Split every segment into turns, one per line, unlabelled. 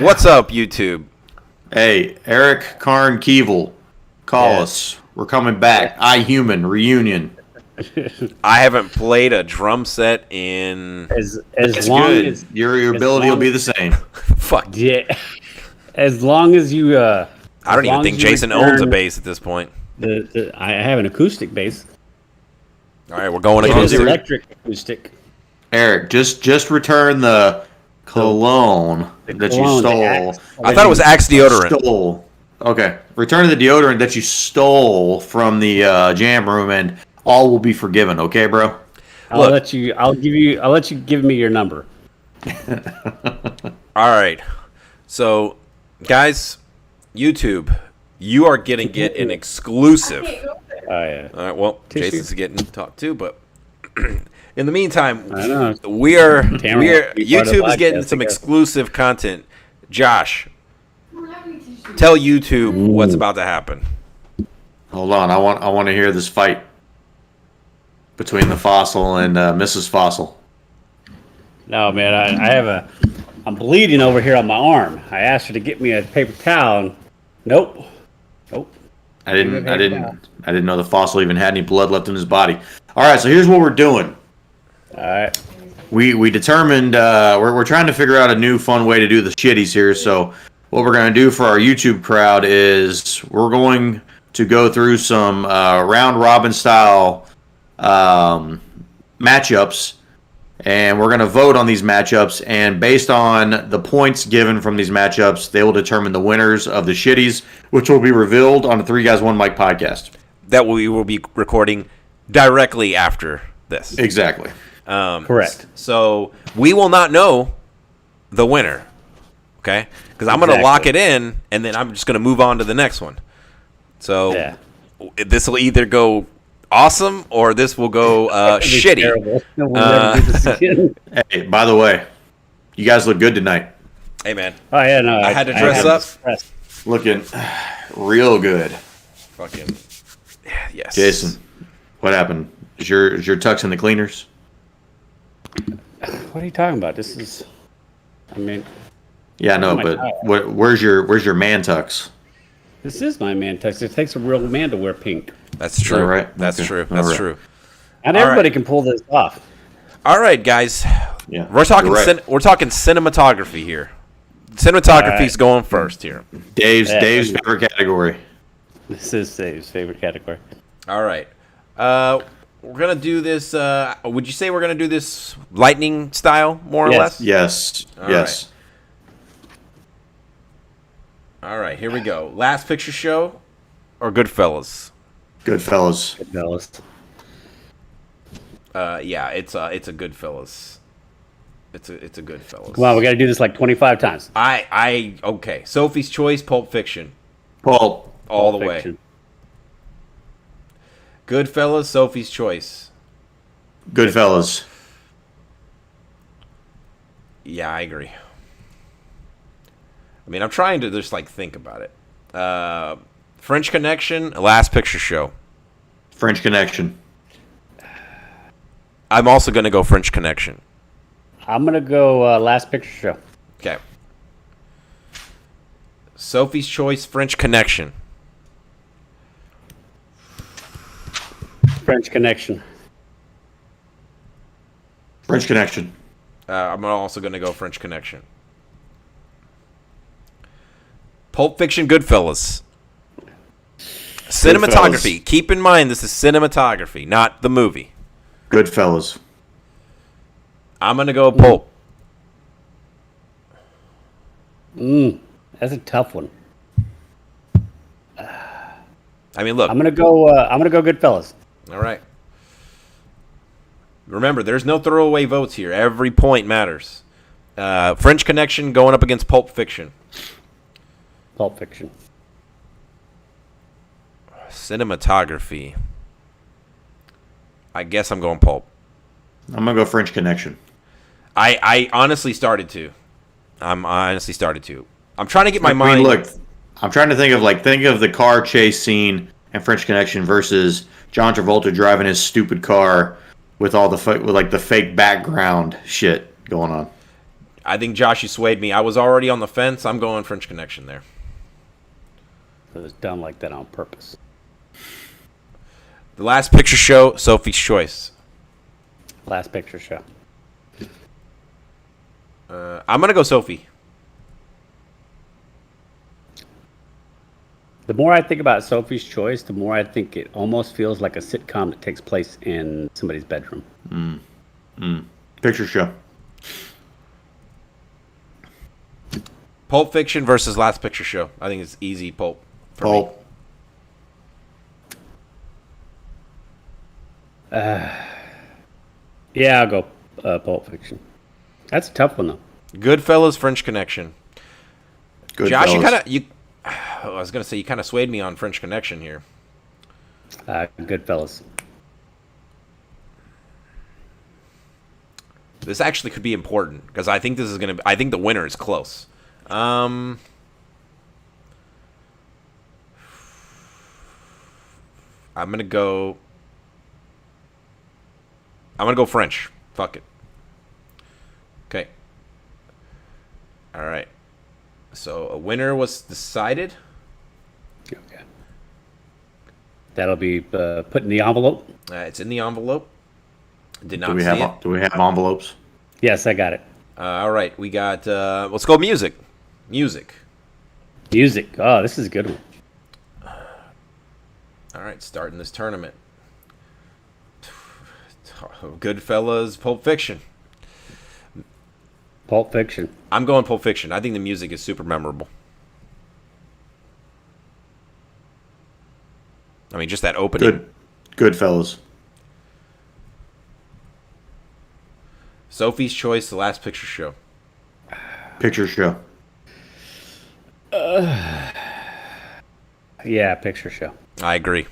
What's up, YouTube?
Hey, Eric Karn Keevel, call us. We're coming back. iHuman reunion.
I haven't played a drum set in
As
It's
long
good.
as
Your ability will be the same.
fuck.
yeah, as long as you
I don't even think Jason owns a bass at this point.
I have an acoustic bass.
All right, we're going
It
against
is
it.
electric acoustic.
Eric, just return the cologne that you
cologne, the
stole.
Axe.
I thought it was Axe deodorant.
Stole. Okay, return the deodorant that you stole from the jam room, and all will be forgiven. Okay, bro.
I'll
Look.
I'll let you give me your number.
All right. So, guys, YouTube, you are getting an exclusive.
Oh yeah.
All right. Well,
Tissue.
Jason's getting talked to, but in the meantime,
I know.
we are
Tamara will be part of the
YouTube is getting
podcast,
some
I guess.
exclusive content. Josh, tell YouTube what's about to happen.
Hold on, I want to hear this fight between the Fossil and Mrs. Fossil.
No man, I'm bleeding over here on my arm. I asked her to get me a paper towel. And, nope.
I didn't know the Fossil even had any blood left in his body. All right, so here's what we're doing.
All right.
We determined we're trying to figure out a new fun way to do the shitties here. So what we're going to do for our YouTube crowd is we're going to go through some round robin style matchups, and we're going to vote on these matchups. And based on the points given from these matchups, they will determine the winners of the shitties, which will be revealed on the 3 Guys 1 Mic podcast.
That we will be recording directly after this.
Exactly.
Correct.
So we will not know the winner, okay? Because I'm going to lock it in, and then I'm just going to move on to the next one. So
Yeah.
this will either go awesome or this will go
It'd be
shitty.
terrible. We'll never do this again.
Hey, by the way, you guys look good tonight.
Hey, man.
Oh yeah, no.
I had to dress up.
stress.
Looking real good.
Fucking yes.
Jason, what happened? Is your tux in the cleaners?
What are you talking about? This is. I mean,
Yeah, no,
Oh my
but
God.
where's your man tux?
this is my man tux. It takes a real man to wear pink,
That's true.
that right?
That's
Okay.
true.
All
That's
right.
true.
and
All
everybody
right.
can pull this off.
All right, guys.
Yeah,
We're talking
you're right.
we're talking cinematography here. Cinematography's going first here.
Dave's
Yeah.
favorite category.
This is Dave's favorite category.
All right. We're gonna do this. Would you say we're gonna do this lightning style, more or
Yes.
less?
Yes,
All
yes.
All right. Here we go. Last Picture Show or Goodfellas?
Good fellas.
Good fellas.
Yeah, it's a Goodfellas. It's a Goodfellas.
Come on, we got to do this like 25 times.
Okay. Sophie's Choice, Pulp Fiction,
Paul,
all the
Pulp
way.
Fiction.
Goodfellas, Sophie's Choice.
good fellas.
Yeah, I agree. I mean, I'm trying to just like think about it. French Connection, Last Picture Show.
French Connection.
I'm also gonna go French Connection.
I'm gonna go Last Picture Show.
Okay. Sophie's Choice, French Connection.
French Connection.
French Connection.
I'm also gonna go French Connection. Pulp Fiction, Goodfellas. Cinematography.
Goodfellas.
Keep in mind this is cinematography, not the movie.
Good fellas.
I'm gonna go Pulp.
That's a tough one.
I mean, look.
I'm gonna go Goodfellas.
All right. Remember, there's no throwaway votes here. Every point matters. French Connection going up against Pulp Fiction.
Pulp Fiction.
Cinematography. I guess I'm going Pulp.
I'm gonna go French Connection.
I honestly started to. I'm trying to get my
I mean,
mind.
look, I'm trying to think of the car chase scene and French Connection versus John Travolta driving his stupid car with all the with like the fake background shit going on.
I think Josh, you swayed me. I was already on the fence. I'm going French Connection there.
It was done like that on purpose.
The Last Picture Show, Sophie's Choice.
Last Picture Show.
I'm going to go Sophie.
The more I think about Sophie's Choice, the more I think it almost feels like a sitcom that takes place in somebody's bedroom.
Picture show.
Pulp Fiction versus Last Picture Show. I think it's easy Pulp. For me.
Pulp.
Yeah, I'll go Pulp Fiction. That's a tough one, though.
Goodfellas, French Connection.
Good
Josh, you
fellas.
kind of I was gonna say you kind of swayed me on French Connection here.
Goodfellas.
This actually could be important because I think this is gonna. I think the winner is close. I'm gonna go. I'm gonna go French. Fuck it. Okay. All right. So a winner was decided.
Okay. That'll be put in the envelope.
It's in the envelope. Did not
Do we
see
have
it.
do we have envelopes?
Yes, I got it.
All right, we got. Let's go music. Music.
Music. Oh, this is a good one.
All right, starting this tournament. Goodfellas, Pulp Fiction.
Pulp Fiction.
I'm going Pulp Fiction. I think the music is super memorable. I mean, just that opening.
Good fellas.
Sophie's Choice, The Last Picture Show.
Picture show.
Yeah, Picture Show.
I agree.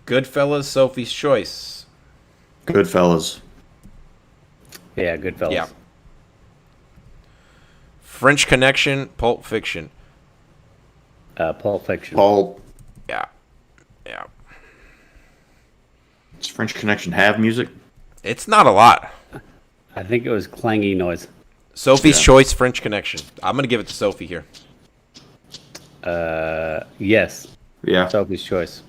Goodfellas, Sophie's Choice.
Good fellas.
Yeah, Goodfellas.
Yeah. French Connection, Pulp Fiction.
Pulp Fiction.
Pulp.
Yeah. Yeah.
Does French Connection have music?
It's not a lot.
I think it was clangy noise.
Sophie's
Yeah.
Choice, French Connection. I'm going to give it to Sophie here.
Yes.
Yeah.
Sophie's Choice.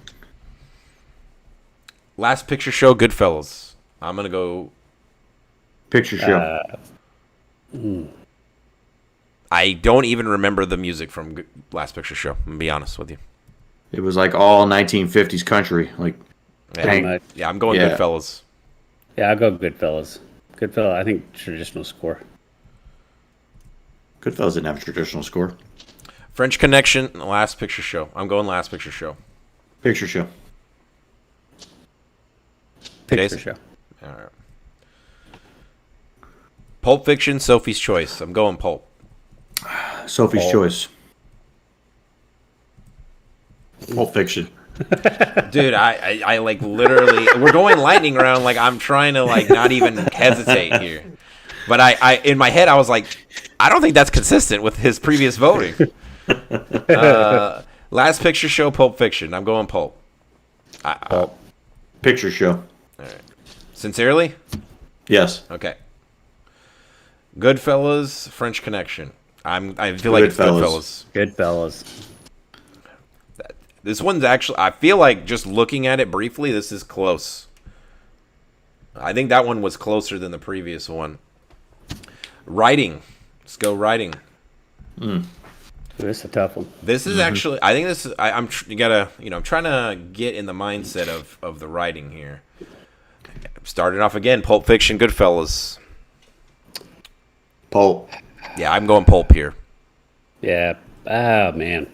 Last Picture Show, Goodfellas. I'm going to go.
Picture show.
I don't even remember the music from Last Picture Show. I'm going to be honest with you.
It was like all 1950s country. Like,
Pretty
dang.
much.
Yeah, I'm going
Yeah.
Goodfellas.
Yeah, I'll go Goodfellas. Goodfellas, I think traditional score.
Goodfellas didn't have a traditional score.
French Connection, Last Picture Show. I'm going Last Picture Show.
Picture show.
Picture
Jason?
Show.
All right. Pulp Fiction, Sophie's Choice. I'm going Pulp.
Sophie's
Pulp.
choice. Pulp Fiction.
Dude, I like literally. We're going lightning round. Like I'm trying to like not even hesitate here. But I in my head I was like, I don't think that's consistent with his previous voting. Last Picture Show, Pulp Fiction. I'm going Pulp.
Pulp.
Picture show.
Sincerely?
Yes.
Okay. Goodfellas, French Connection. I feel like it's
Goodfellas.
Goodfellas.
Goodfellas.
This one's actually. I feel like just looking at it briefly, this is close. I think that one was closer than the previous one. Writing. Let's go writing.
This is a tough one.
This is actually. I think this is. You gotta. I'm trying to get in the mindset of the writing here. Starting off again. Pulp Fiction, Goodfellas.
Pulp.
Yeah, I'm going Pulp here.
Yeah. Oh, man.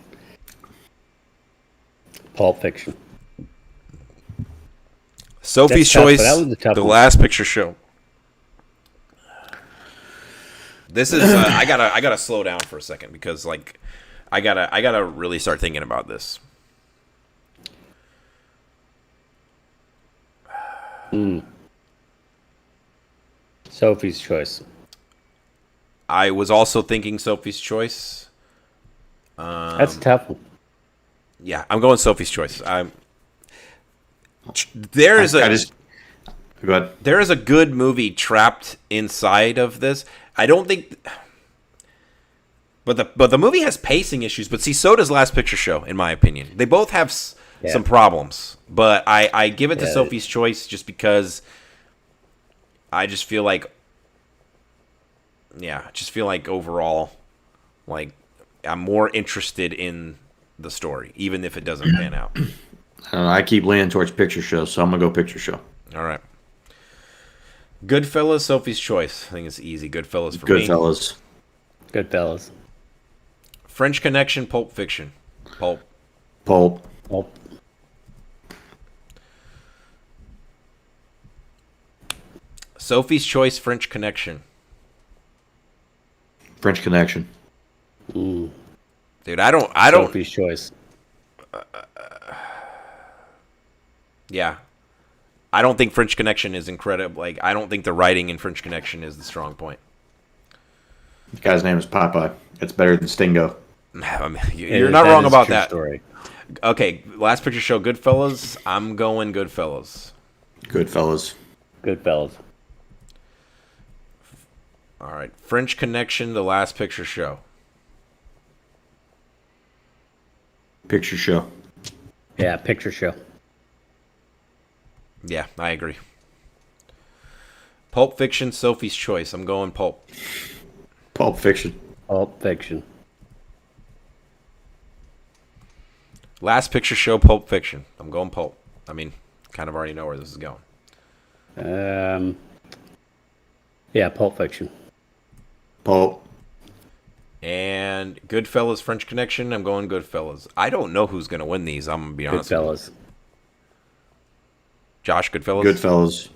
Pulp Fiction.
Sophie's
That's tough,
Choice.
but that was a tough
The
one.
Last Picture Show. This is. I gotta slow down for a second because like, I gotta really start thinking about this.
Sophie's Choice.
I was also thinking Sophie's Choice.
That's a tough one.
Yeah, I'm going Sophie's Choice. There is a.
Go ahead.
There is a good movie trapped inside of this. I don't think, but the movie has pacing issues. But see, so does Last Picture Show, in my opinion. They both have some problems, but I give it to Sophie's Choice just because I just feel like, overall, like I'm more interested in the story, even if it doesn't pan out.
I don't know, I keep leaning towards Picture Show, so I'm gonna go Picture Show.
All right. Goodfellas, Sophie's Choice. I think it's easy. Goodfellas for me.
Goodfellas.
Goodfellas.
French Connection, Pulp Fiction. Pulp.
Pulp.
Pulp.
Sophie's Choice, French Connection.
French Connection.
Dude, I don't.
Sophie's Choice.
Yeah. I don't think French Connection is incredible. Like, I don't think the writing in French Connection is the strong point.
The guy's name is Popeye. It's better than Stingo.
I mean, you're not wrong
is a
about
true
that.
Story.
Okay, Last Picture Show, Goodfellas. I'm going Goodfellas.
Goodfellas.
Goodfellas.
All right, French Connection, The Last Picture Show.
Picture Show.
Yeah, Picture Show.
Yeah, I agree. Pulp Fiction, Sophie's Choice. I'm going Pulp.
Pulp Fiction.
Pulp Fiction.
Last Picture Show, Pulp Fiction. I'm going Pulp. I mean, kind of already know where this is going.
Yeah, Pulp Fiction.
Pulp.
And Goodfellas, French Connection. I'm going Goodfellas. I don't know who's going to win these. I'm going to be honest with you.
Goodfellas.
Josh, Goodfellas?
Goodfellas.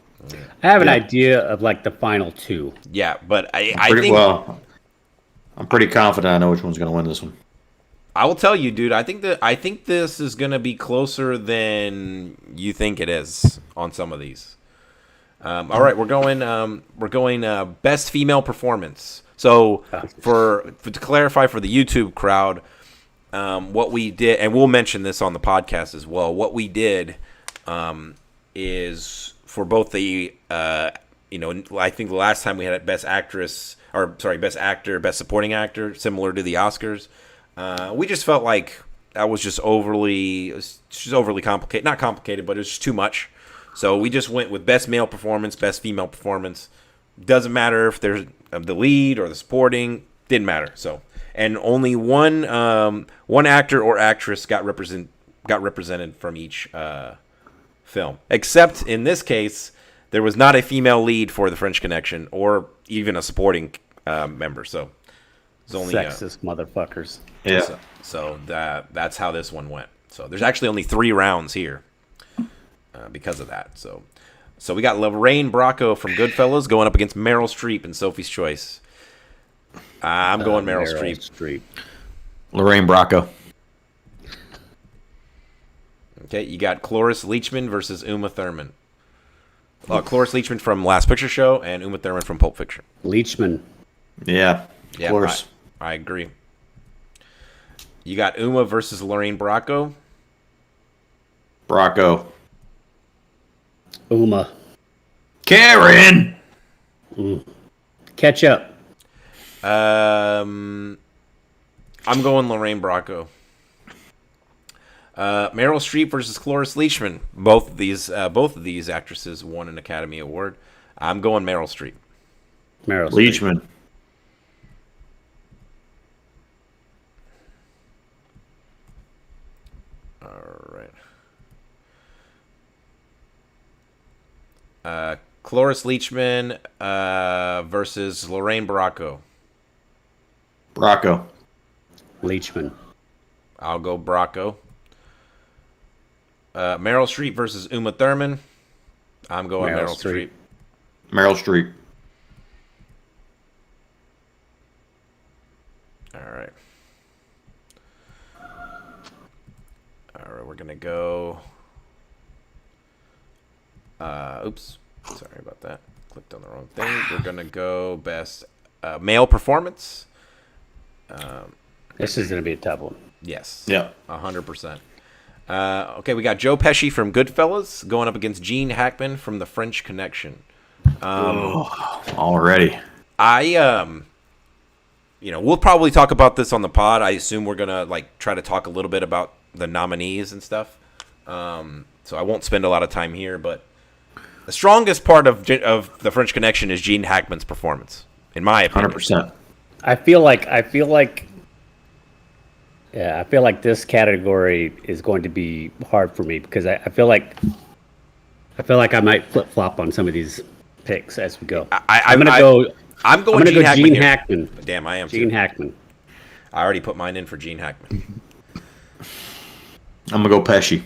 I have an idea of like the final two.
Yeah, but I
Pretty
think...
well. I'm pretty confident I know which one's going to win this one.
I will tell you, dude. I think this is gonna be closer than you think it is on some of these. All right, we're going best female performance. So to clarify for the YouTube crowd, what we did, and we'll mention this on the podcast as well. What we did is for both the I think the last time we had best actress, or sorry, best actor, best supporting actor, similar to the Oscars. We just felt like that was just overly complicated. Not complicated, but it was just too much. So we just went with best male performance, best female performance. Doesn't matter if there's the lead or the supporting. Didn't matter. So, and only one actor or actress got represented from each film. Except in this case, there was not a female lead for the French Connection or even a supporting member. So. Only,
sexist motherfuckers.
Yeah.
So that's how this one went. So there's actually only 3 rounds here because of that. So we got Lorraine Bracco from Goodfellas going up against Meryl Streep in Sophie's Choice. I'm going Meryl Streep.
Lorraine Bracco.
Okay, you got Cloris Leachman versus Uma Thurman. Cloris Leachman from Last Picture Show and Uma Thurman from Pulp Fiction.
Leachman.
Yeah.
Yeah,
of course.
I agree. You got Uma versus Lorraine Bracco.
Bracco.
Uma.
Karen.
Catch up.
I'm going Lorraine Bracco. Meryl Streep versus Cloris Leachman. Both of these actresses won an Academy Award. I'm going Meryl Streep.
Meryl
Leachman.
Streep.
All right. Cloris Leachman versus Lorraine Bracco.
Bracco.
Leachman.
I'll go Bracco. Meryl Streep versus Uma Thurman. I'm going Meryl Streep.
Meryl Streep.
All right. We're going to go... oops. Sorry about that. Clicked on the wrong thing. We're going to go best male performance.
This is going to be a tough one.
Yes.
Yeah.
100%. Okay, we got Joe Pesci from Goodfellas going up against Gene Hackman from The French Connection.
Already.
We'll probably talk about this on the pod. I assume we're gonna try to talk a little bit about the nominees and stuff. So I won't spend a lot of time here, but the strongest part of The French Connection is Gene Hackman's performance, in my opinion.
100%.
I feel like this category is going to be hard for me because I feel like I might flip flop on some of these picks as we go. I'm going Gene Hackman.
Damn, I am
Gene
too.
Hackman.
I already put mine in for Gene Hackman.
I'm gonna go Pesci.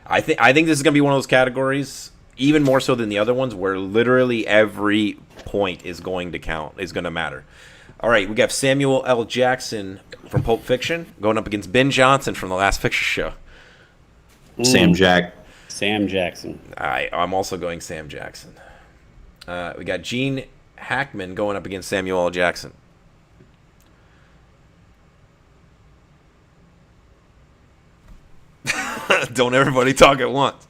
I think this is gonna be one of those categories, even more so than the other ones, where literally every point is going to count, is going to matter. All right, we got Samuel L. Jackson from Pulp Fiction going up against Ben Johnson from The Last Picture Show.
Sam
Jackson.
I'm also going Sam Jackson. We got Gene Hackman going up against Samuel L. Jackson. Don't everybody talk at once.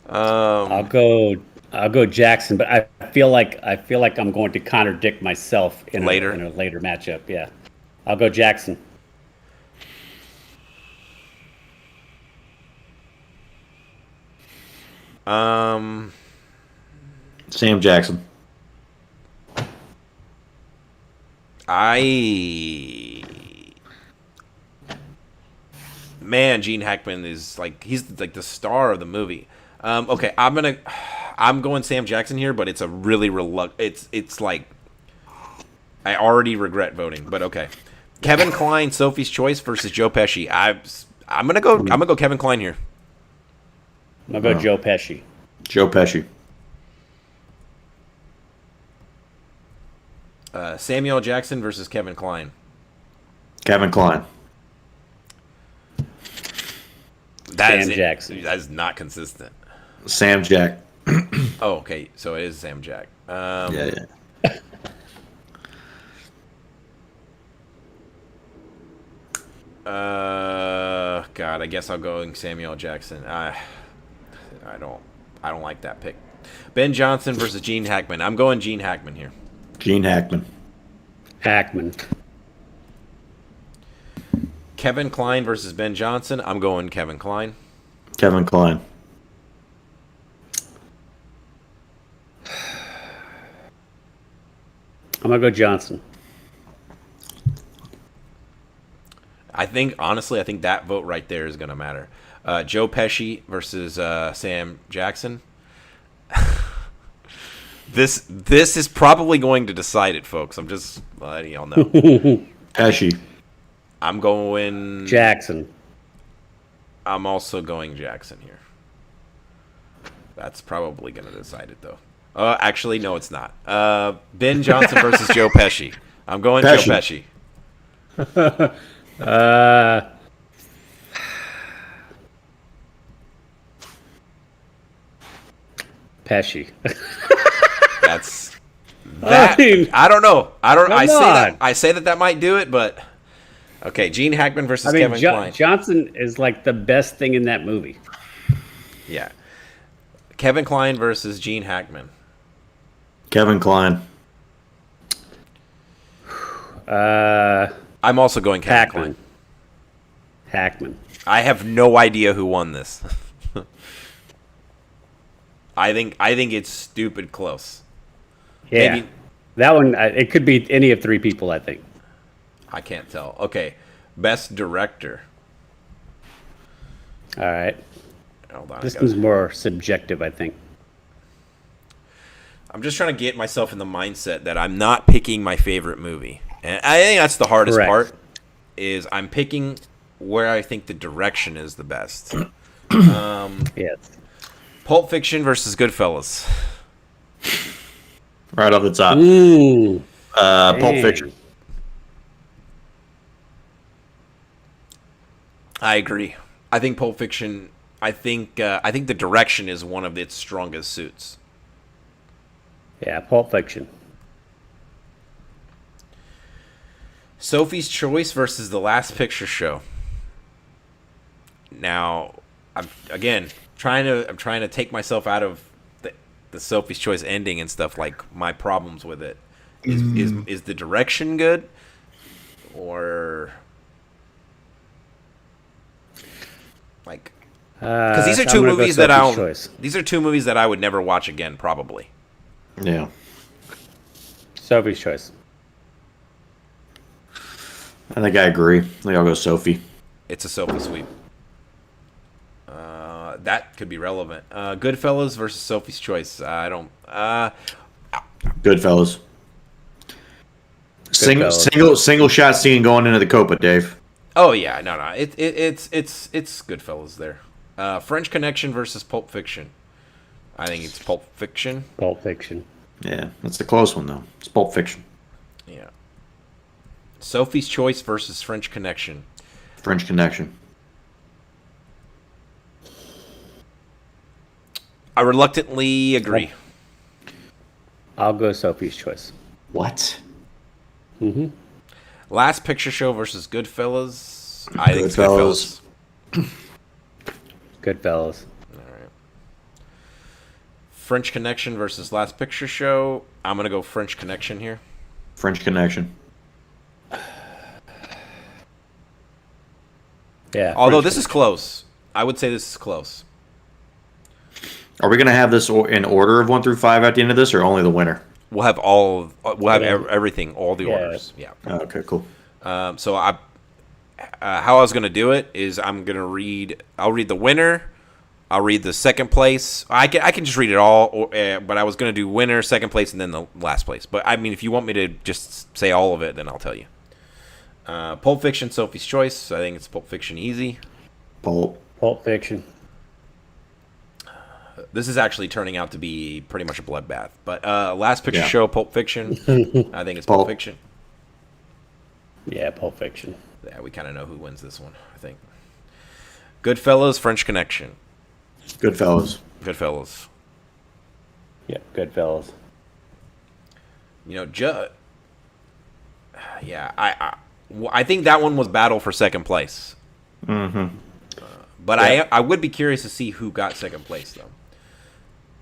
I'll go Jackson, but I feel like I'm going to contradict myself in a later matchup. Yeah, I'll go Jackson.
Sam Jackson.
Gene Hackman is he's the star of the movie. Okay, I'm going Sam Jackson here, but it's a really it's like I already regret voting, but okay. Kevin Kline, Sophie's Choice versus Joe Pesci. I'm gonna go Kevin Kline here.
I'm gonna go Joe Pesci.
Joe Pesci.
Samuel L. Jackson versus Kevin Kline.
Kevin Kline.
Sam Jackson.
That is not consistent.
Sam Jack.
Oh, okay. So it is Sam Jack.
Yeah.
God, I guess I'll go Samuel L. Jackson. I don't like that pick. Ben Johnson versus Gene Hackman. I'm going Gene Hackman here.
Gene Hackman.
Kevin Kline versus Ben Johnson. I'm going Kevin Kline.
Kevin Kline.
I'm gonna go Johnson.
Honestly, I think that vote right there is gonna matter. Joe Pesci versus Sam Jackson. This is probably going to decide it, folks. I'm just letting y'all know.
Pesci.
I'm going
Jackson.
I'm also going Jackson here. That's probably going to decide it, though. Actually, no, it's not. Ben Johnson versus Joe Pesci. I'm going
Pesci.
Joe Pesci.
Pesci.
That's that. I don't know. I say that might do it, but okay. Gene Hackman versus Kevin Kline.
Johnson is the best thing in that movie.
Yeah. Kevin Kline versus Gene Hackman.
Kevin Kline.
I'm also going Kevin Kline.
Hackman.
I have no idea who won this. I think it's stupid close.
Yeah.
Maybe,
that one, it could be any of three people, I think.
I can't tell. Okay. Best director.
All right.
Hold on.
This one's more subjective, I think.
I'm just trying to get myself in the mindset that I'm not picking my favorite movie. And I think that's the hardest part, is I'm picking where I think the direction is the best.
Yes.
Pulp Fiction versus Goodfellas.
Right off the top.
Ooh.
Pulp Fiction.
I agree. I think Pulp Fiction. I think the direction is one of its strongest suits.
Yeah, Pulp Fiction.
Sophie's Choice versus The Last Picture Show. Now, I'm trying to take myself out of the Sophie's Choice ending and stuff, like my problems with it. Is the direction good, or like? Because these are two movies these are two movies that I would never watch again, probably.
Yeah.
Sophie's Choice.
I think I agree. I think I'll go Sophie.
It's a Sophie sweep. That could be relevant. Goodfellas versus Sophie's Choice. I don't.
Goodfellas. Single shot scene going into the Copa, Dave.
Oh yeah, no. It's Goodfellas there. French Connection versus Pulp Fiction. I think it's Pulp Fiction.
Pulp Fiction.
Yeah, that's the close one though. It's Pulp Fiction.
Yeah. Sophie's Choice versus French Connection.
French Connection.
I reluctantly agree.
I'll go Sophie's Choice.
What?
Mm-hmm.
Last Picture Show versus Goodfellas. I think it's Goodfellas.
Goodfellas.
All right. French Connection versus Last Picture Show. I'm gonna go French Connection here.
French Connection.
Yeah.
Although this is close. I would say this is close.
Are we going to have this in order of 1 through 5 at the end of this, or only the winner?
We'll have everything, all the orders. Yeah.
Oh, okay, cool.
So how I was gonna do it is I'll read the winner. I'll read the second place. I can just read it all, but I was gonna do winner, second place, and then the last place. But I mean, if you want me to just say all of it, then I'll tell you. Pulp Fiction, Sophie's Choice. I think it's Pulp Fiction easy.
Pulp
Fiction.
This is actually turning out to be pretty much a bloodbath. But Last Picture Show, Pulp Fiction. I think it's Pulp Fiction.
Yeah, Pulp Fiction.
Yeah, we kind of know who wins this one, I think. Goodfellas, French Connection.
Goodfellas.
Yeah, Goodfellas.
You know, I think that one was battle for second place.
Mm-hmm.
But yeah. I would be curious to see who got second place, though.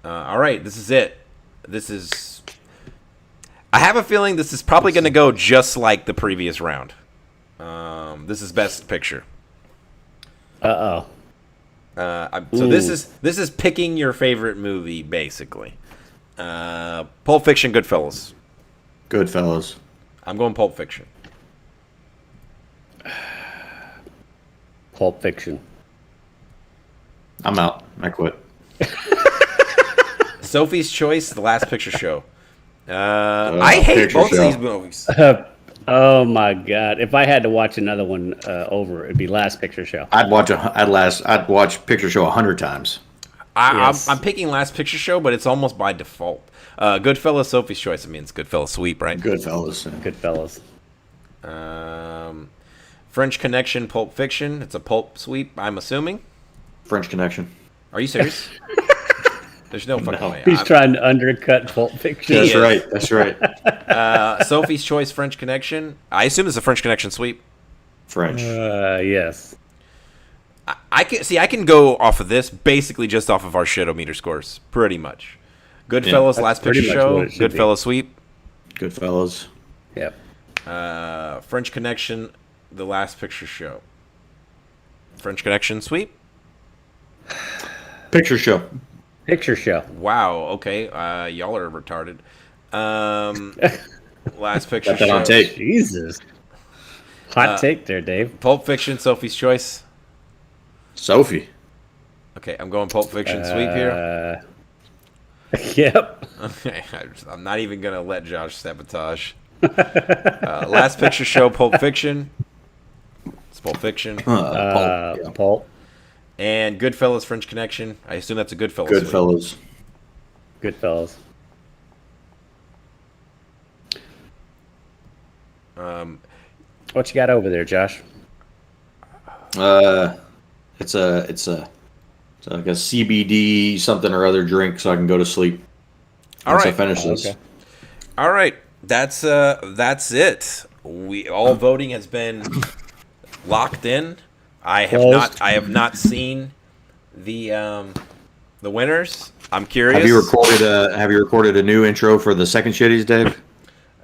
All right, this is it. I have a feeling this is probably going to go just like the previous round. This is Best Picture.
So
this is picking your favorite movie, basically. Pulp Fiction, Goodfellas.
Goodfellas.
I'm going Pulp Fiction.
Pulp Fiction.
I'm out. I quit.
Sophie's Choice, The Last Picture Show. I hate both of these movies.
Oh my god! If I had to watch another one over, it'd be Last Picture Show.
I'd watch Picture Show 100 times.
I'm picking Last Picture Show, but it's almost by default. Goodfellas, Sophie's Choice. I mean, it's Goodfellas sweep, right?
Goodfellas.
French Connection, Pulp Fiction. It's a pulp sweep, I'm assuming.
French Connection.
Are you serious? There's no fucking way.
He's trying to undercut Pulp Fiction.
That's right.
Sophie's Choice, French Connection. I assume it's a French Connection sweep.
French.
Yes.
I can go off of this basically just off of our shit-o-meter scores, pretty much. Goodfellas, Last Picture Show, Goodfellas sweep.
Goodfellas.
Yep.
French Connection, The Last Picture Show. French Connection sweep.
Picture Show.
Picture Show.
Wow. Okay. Y'all are retarded. Last Picture
Got that
Show.
on tape.
Jesus. Hot take there, Dave.
Pulp Fiction, Sophie's Choice.
Sophie.
Okay, I'm going Pulp Fiction sweep here.
Yep.
Okay, I'm not even gonna let Josh sabotage. Last Picture Show, Pulp Fiction. It's Pulp Fiction.
Pulp.
And Goodfellas, French Connection. I assume that's a Goodfellas.
Goodfellas.
Goodfellas. What you got over there, Josh?
It's like a CBD something or other drink, so I can go to sleep. Once I finish this.
Okay.
All right, that's it. All voting has been locked in. I have not seen the winners. I'm curious.
Have you recorded a new intro for the second Shitties, Dave?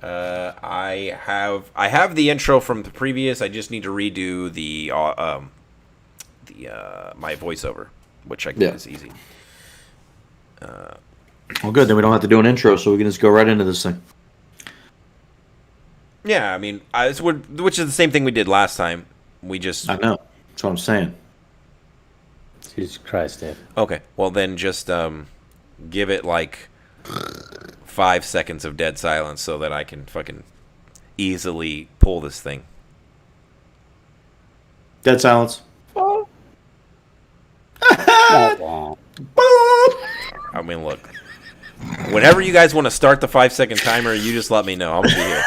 I have the intro from the previous. I just need to redo the my voiceover, which I think is easy.
Well, good. Then we don't have to do an intro, so we can just go right into this thing.
Yeah, I mean, which is the same thing we did last time. I
know. That's what I'm saying.
Jesus Christ, Dave.
Okay, well then just give it like 5 seconds of dead silence so that I can fucking easily pull this thing.
Dead silence.
I mean, look. Whenever you guys want to start the 5-second timer, you just let me know. I'll be here.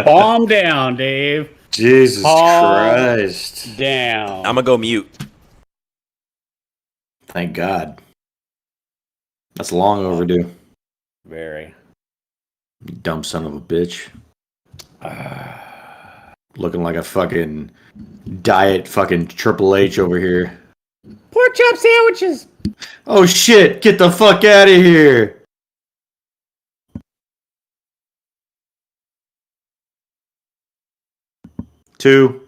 Calm down, Dave.
Jesus Christ.
Down.
I'm going to go mute.
Thank God. That's long overdue.
Very.
You dumb son of a bitch. Looking like a fucking diet fucking Triple H over here.
Pork chop sandwiches.
Oh shit, get the fuck out of here. Two.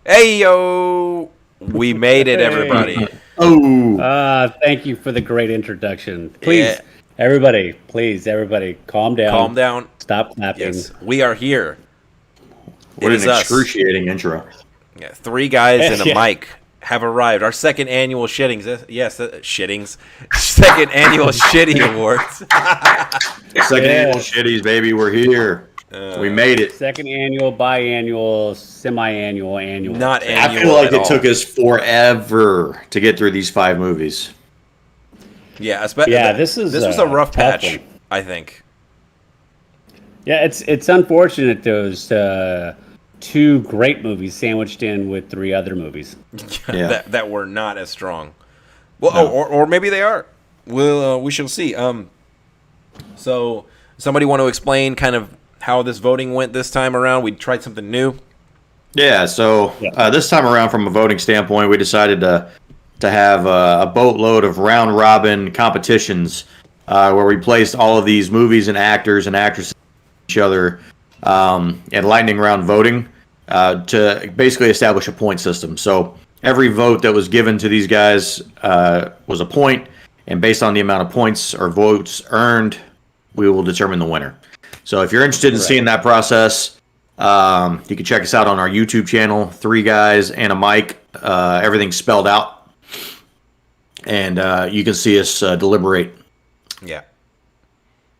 Hey, yo. We made it, everybody.
Oh.
Thank you for the great introduction. Please, everybody, calm down.
Calm down.
Stop clapping.
Yes, we are here.
What an excruciating intro.
Yeah, 3 guys and a mic have arrived. Our second annual shittings. Second annual shitty awards.
Second annual shitties, baby. We're here. We made it.
Second annual, biannual, semi-annual, annual.
Not annual.
I feel like it took us forever to get through these 5 movies.
Yeah,
this was
a rough patch,
one.
I think.
Yeah, it's unfortunate those 2 great movies sandwiched in with 3 other movies.
that were not as strong. Well, or maybe they are. We shall see. So somebody want to explain kind of how this voting went this time around? We tried something new.
Yeah. So this time around, from a voting standpoint, we decided to have a boatload of round robin competitions where we placed all of these movies and actors and actresses each other and lightning round voting to basically establish a point system. So every vote that was given to these guys was a point, and based on the amount of points or votes earned, we will determine the winner. So if you're interested in seeing that process, you can check us out on our YouTube channel, 3 guys and a mic, everything's spelled out, and you can see us deliberate.
Yeah,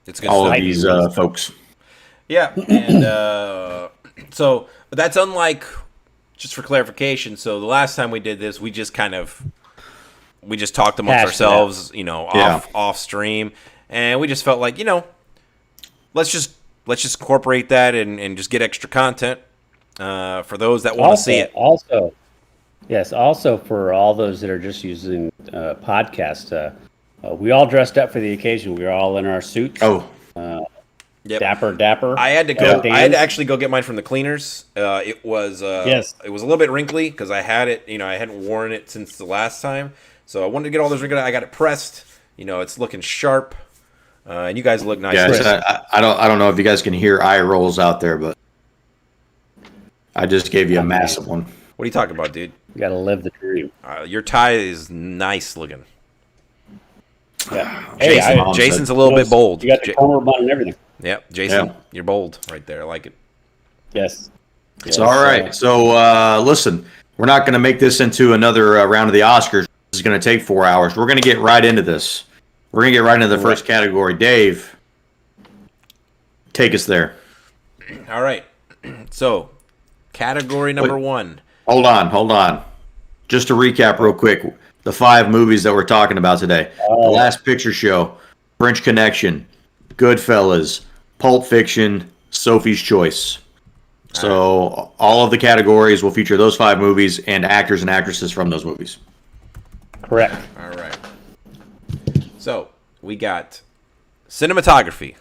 it's good
all
stuff.
of these folks.
Yeah, and so that's unlike, just for clarification, so the last time we did this, we just talked amongst ourselves, off stream, and we just felt like, let's just incorporate that and just get extra content for those that want to see it.
Also for all those that are just using podcast, we all dressed up for the occasion. We were all in our suits.
Yep.
Dapper.
I had to actually go get mine from the cleaners. It was a little bit wrinkly because I had it. I hadn't worn it since the last time, so I wanted to get all those wrinkles. I got it pressed. It's looking sharp, and you guys look nice.
Yeah, I don't know if you guys can hear eye rolls out there, but I just gave you a massive one.
What are you talking about, dude?
You got to live the dream.
Your tie is nice looking.
Yeah.
Jason's a little bit bold.
You got the corner button and everything.
Yep, Jason, you're bold right there. I like it.
Yes.
It's all right. So, listen, we're not going to make this into another round of the Oscars. This is going to take 4 hours. We're going to get right into this. We're going to get right into the first category. Dave, take us there.
All right. So, category number 1.
Hold on. Just to recap real quick, the 5 movies that we're talking about today. The Last Picture Show, French Connection, Goodfellas, Pulp Fiction, Sophie's Choice. So all of the categories will feature those 5 movies and actors and actresses from those movies.
Correct.
All right. So we got cinematography.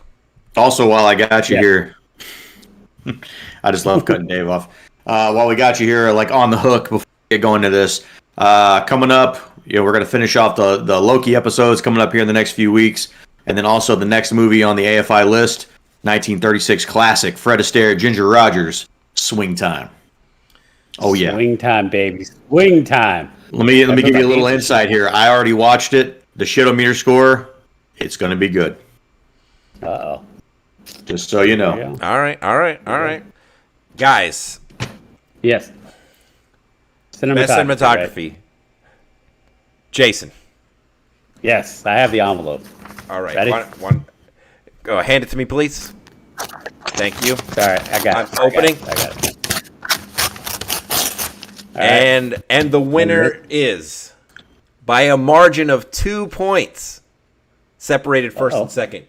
Also, while I got you here, I just love cutting Dave off. While we got you here, like on the hook before we get going to this, coming up, we're going to finish off the Loki episodes coming up here in the next few weeks. And then also the next movie on the AFI list, 1936 classic, Fred Astaire, Ginger Rogers, Swing Time. Oh, yeah.
Swing time, baby. Swing time.
Let me give you a little insight here. I already watched it. The shitometer score, it's going to be good.
Uh-oh.
Just so you know.
Yeah.
All right. Guys,
Yes.
best cinematography.
Right.
Jason.
Yes, I have the envelope.
All right.
Ready?
One. Go hand it to me, please. Thank you.
Sorry, I got it.
I'm opening.
I got it. All right.
And the winner is by a margin of 2 points, separated first and second.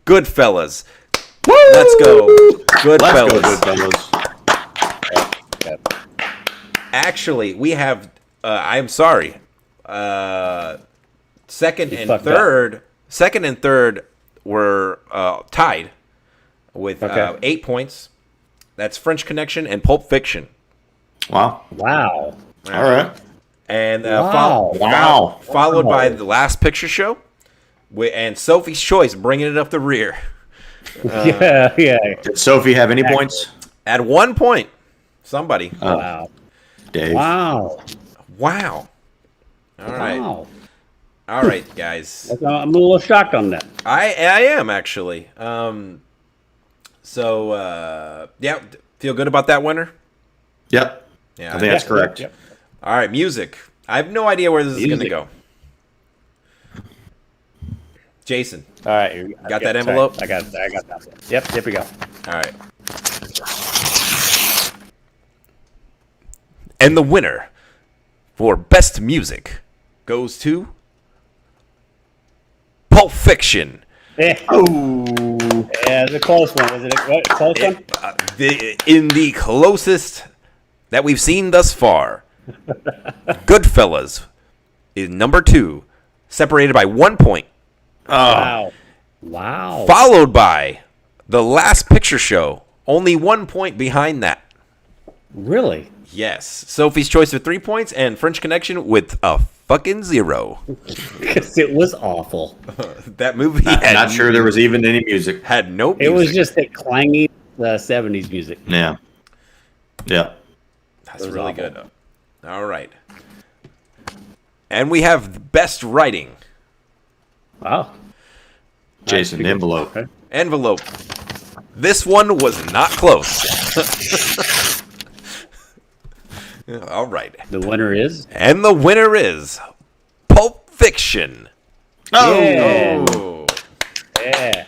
Goodfellas.
Woo!
Let's go. Goodfellas.
Let's go, Goodfellas.
Actually, we have. I'm sorry. Second and third were tied with 8 points. That's French Connection and Pulp Fiction.
Wow.
Wow.
All right.
And
Wow.
followed by The Last Picture Show, and Sophie's Choice bringing it up the rear.
Yeah.
Did Sophie have any points?
At 1 point, somebody.
Wow.
Dave.
Wow.
Wow. All right.
Wow.
All right, guys.
I'm a little shocked on that.
I am actually. Yeah, feel good about that winner?
Yep.
Yeah.
I think that's correct.
Yep.
All right, music. I have no idea where this is going to
Music.
go. Jason.
All right.
Got that envelope?
I got that. Yep, here we go.
All right. And the winner for Best Music goes to Pulp Fiction.
Yeah,
Oh.
it's a close one. Was it a close one?
In the closest that we've seen thus far, Goodfellas is number 2, separated by 1 point,
Wow. Wow.
followed by The Last Picture Show, only 1 point behind that.
Really?
Yes, Sophie's Choice with 3 points, and French Connection with a fucking 0.
Because it was awful.
That movie
Not sure there was even any music.
had no music.
It was just that clangy 70s music.
Yeah. Yeah.
That's
It was
really
awful.
good. All right. And we have Best Writing.
Wow.
Jason,
Nice.
envelope.
Okay.
Envelope. This one was not close. All right.
The winner is?
And the winner is Pulp Fiction.
Oh.
Yeah.
Oh.
Yeah.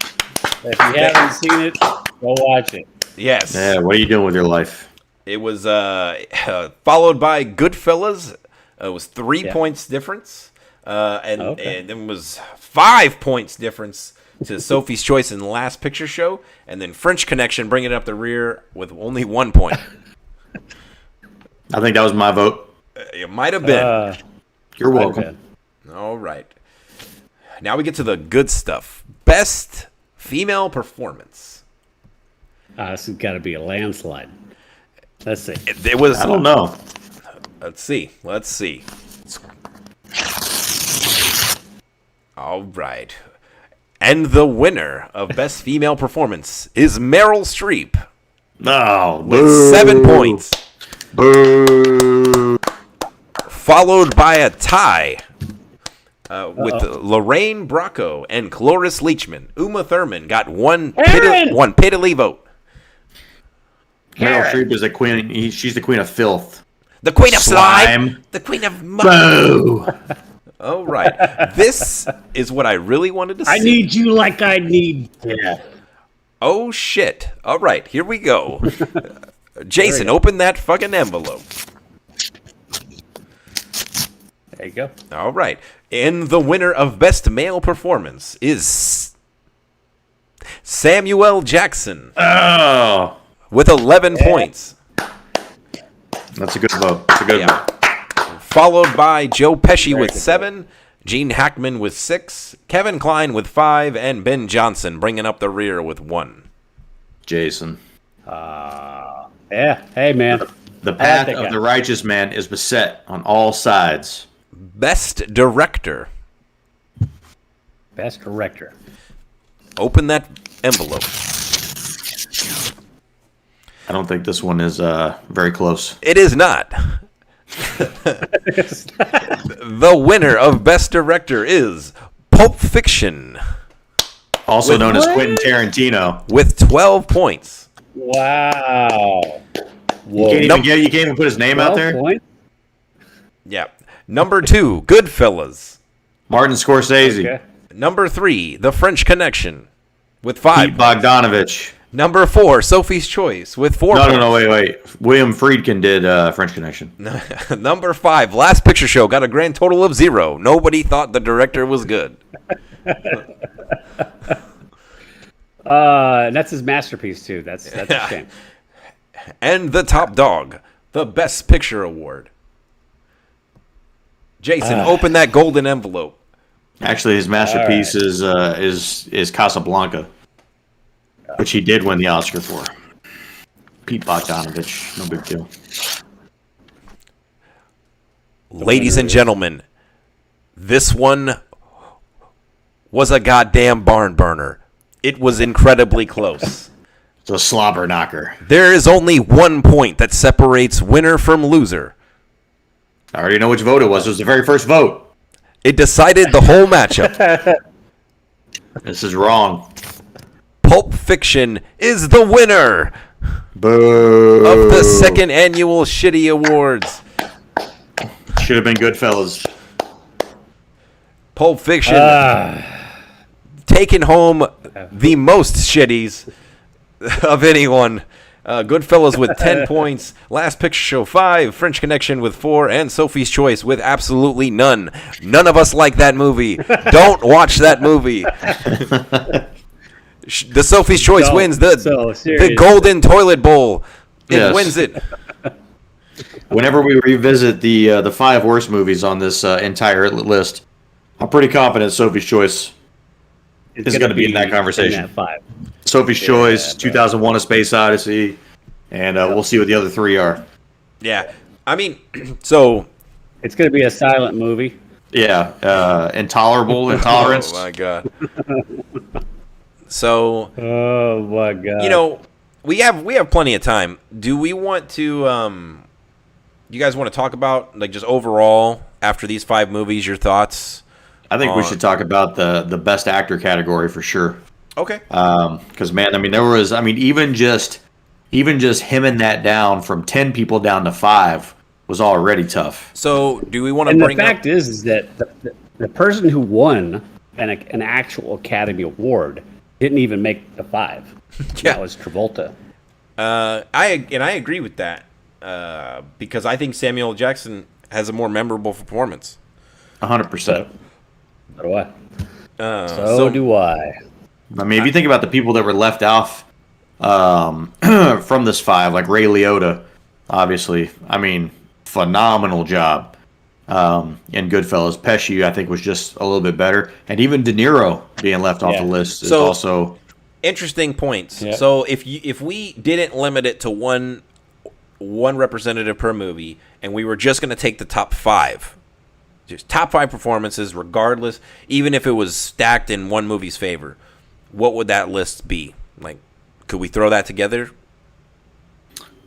If you haven't seen it, go watch it.
Yes.
Yeah, what are you doing with your life?
It was followed by Goodfellas. It was 3
Yeah.
points difference. And
Okay.
it was 5 points difference to Sophie's Choice in the Last Picture Show. And then French Connection bringing it up the rear with only 1 point.
I think that was my vote.
It might have been.
You're welcome.
All right. Now we get to the good stuff. Best female performance.
This has got to be a landslide. Let's see.
It was.
I don't know.
Let's see. All right. And the winner of Best Female Performance is Meryl Streep
No.
with 7 points,
Boo.
followed by a tie with Lorraine Bracco and Cloris Leachman. Uma Thurman got one piddly vote.
Meryl Streep is a queen. She's the queen of filth.
The Queen of Slime.
Slime.
The Queen of Mud.
Boo.
All right. This is what I really wanted to see.
I need you like I need death.
Oh, shit. All right. Here we go. Jason, open that fucking envelope.
There you go.
All right. And the winner of Best Male Performance is Samuel Jackson
Oh.
with 11 points,
That's a good vote. That's a good
Yeah.
vote.
followed by Joe Pesci with
good
7, Gene Hackman with 6, Kevin Kline with 5, and Ben Johnson bringing up the rear with 1.
Jason.
Yeah. Hey, man.
The path of the righteous man is beset on all sides.
Best director.
Best director.
Open that envelope.
I don't think this one is very close.
It is not. The winner of Best Director is Pulp Fiction.
Also known as Quentin Tarantino.
With 12 points.
Wow.
You can't even put his name out there?
Points?
Yeah. Number 2, Goodfellas.
Martin Scorsese.
Okay.
Number 3, The French Connection. With 5
Pete Bogdanovich.
Number 4, Sophie's Choice. With 4
No, wait. William Friedkin did French Connection.
Number 5, Last Picture Show. Got a grand total of 0. Nobody thought the director was good.
That's his masterpiece too. That's a shame.
And The Top Dog, the Best Picture Award. Jason, open that golden envelope.
Actually, his masterpiece is Casablanca, which he did win the Oscar for. Pete Bogdanovich, no big deal.
Ladies and gentlemen, this one was a goddamn barn burner. It was incredibly close.
It's a slobber knocker.
There is only 1 point that separates winner from loser.
I already know which vote it was. It was the very first vote.
It decided the whole matchup.
This is wrong.
Pulp Fiction is the winner
Boo.
of the second annual Shitty Awards.
Should have been Goodfellas.
Pulp Fiction taking home the most shitties of anyone. Goodfellas with 10 points, Last Picture Show 5, French Connection with 4, and Sophie's Choice with absolutely none. None of us like that movie. Don't watch that movie. The Sophie's Choice wins the golden toilet bowl. It wins it.
Whenever we revisit the 5 worst movies on this entire list, I'm pretty confident Sophie's Choice is going to be in that conversation.
In that 5.
Sophie's Choice, 2001: A Space Odyssey, and we'll see what the other 3 are.
Yeah, I mean, so
it's going to be a silent movie.
Yeah, Intolerance.
Oh my god. So.
Oh my god.
You know, we have plenty of time. Do we want to? You guys want to talk about just overall after these 5 movies, your thoughts?
I think we should talk about the best actor category for sure.
Okay.
Because man, I mean, there was, even just hemming that down from 10 people down to 5 was already tough.
So, do we want to
and
bring?
The fact is that the person who won an actual Academy Award didn't even make the 5.
Yeah.
That was Travolta.
I agree with that because I think Samuel Jackson has a more memorable performance.
100%.
So do I. So do I.
I mean, if you think about the people that were left off from this 5, like Ray Liotta, obviously, phenomenal job in Goodfellas. Pesci, I think, was just a little bit better. And even De Niro being left off the list is also...
Interesting points.
Yeah.
So if we didn't limit it to one representative per movie, and we were just going to take the top 5, just top 5 performances, regardless, even if it was stacked in one movie's favor, what would that list be? Could we throw that together?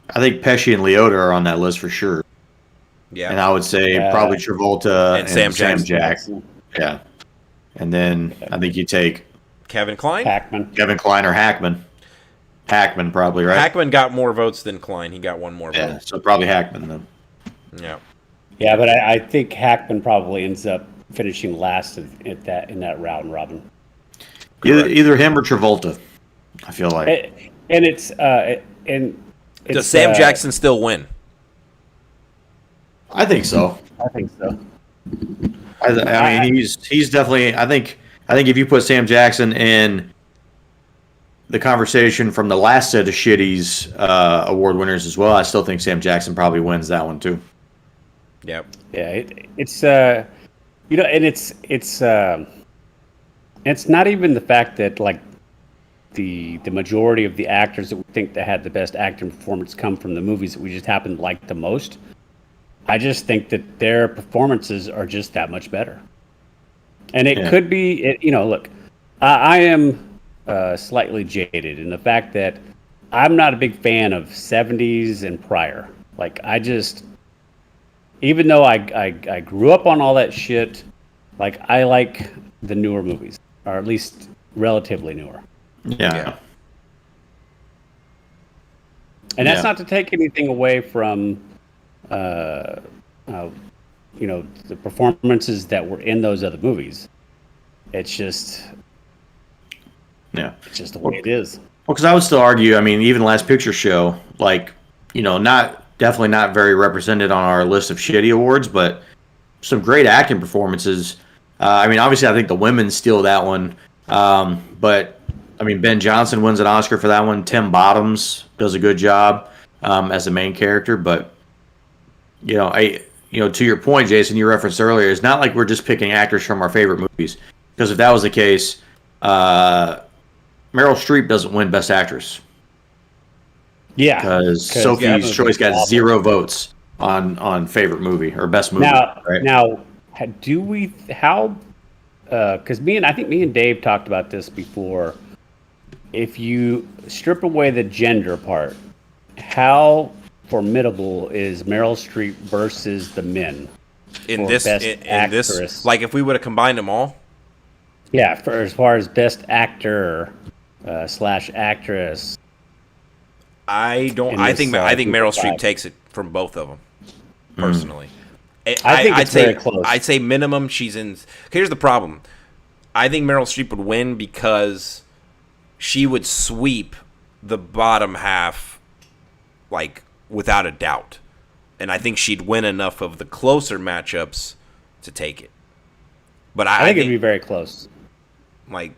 I think Pesci and Liotta are on that list for sure.
Yeah.
And I would say probably Travolta and Sam
Jackson.
Yeah. And then I think you take
Kevin Kline?
Kevin Kline or Hackman. Hackman probably, right?
Hackman got more votes than Kline. He got one more vote.
So probably Hackman then.
Yeah.
Yeah, but I think Hackman probably ends up finishing last in that round robin.
Either him or Travolta, I feel like.
Does Sam Jackson still win?
I think so.
I think so.
I mean, he's definitely. I think if you put Sam Jackson in the conversation from the last set of Shitties award winners as well, I still think Sam Jackson probably wins that one too.
Yep.
Yeah, it's and it's not even the fact that the majority of the actors that we think that had the best acting performance come from the movies that we just happen to like the most. I just think that their performances are just that much better. And it could be, look, I am slightly jaded in the fact that I'm not a big fan of 70s and prior. Like, even though I grew up on all that shit, like, I like the newer movies, or at least relatively newer.
Yeah.
And that's not to take anything away from, the performances that were in those other movies. It's just, it's just the way it is.
Well, because I would still argue, I mean, even Last Picture Show, like, definitely not very represented on our list of shitty awards, but some great acting performances. I mean, obviously, I think the women steal that one. But, I mean, Ben Johnson wins an Oscar for that one. Tim Bottoms does a good job as the main character. But, to your point, Jason, you referenced earlier, it's not like we're just picking actors from our favorite movies. Because if that was the case, Meryl Streep doesn't win Best Actress.
Yeah.
Because Sophie's Choice got 0 votes on favorite movie or best movie.
Now, do we, because I think me and Dave talked about this before. If you strip away the gender part, how formidable is Meryl Streep versus the men
in this? Like if we would have combined them all.
Yeah, for as far as best actor / actress.
I think Meryl Streep takes it from both of them. Personally,
I think it's very close.
I'd say minimum she's in. Here's the problem. I think Meryl Streep would win because she would sweep the bottom half, like, without a doubt. And I think she'd win enough of the closer matchups to take it. But I think
it'd be very close.
Like,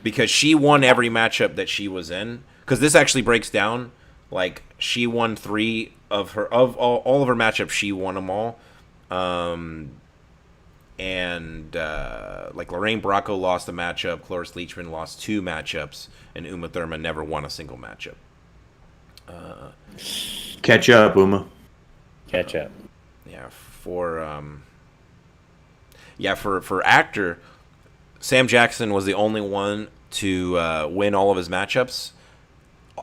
because she won every matchup that she was in. Because this actually breaks down. Like, she won 3 of all of her matchups. She won them all. Like Lorraine Bracco lost a matchup, Cloris Leachman lost 2 matchups, and Uma Thurman never won a single matchup.
Catch up, Uma.
Catch up.
Yeah, for actor, Sam Jackson was the only one to win all of his matchups.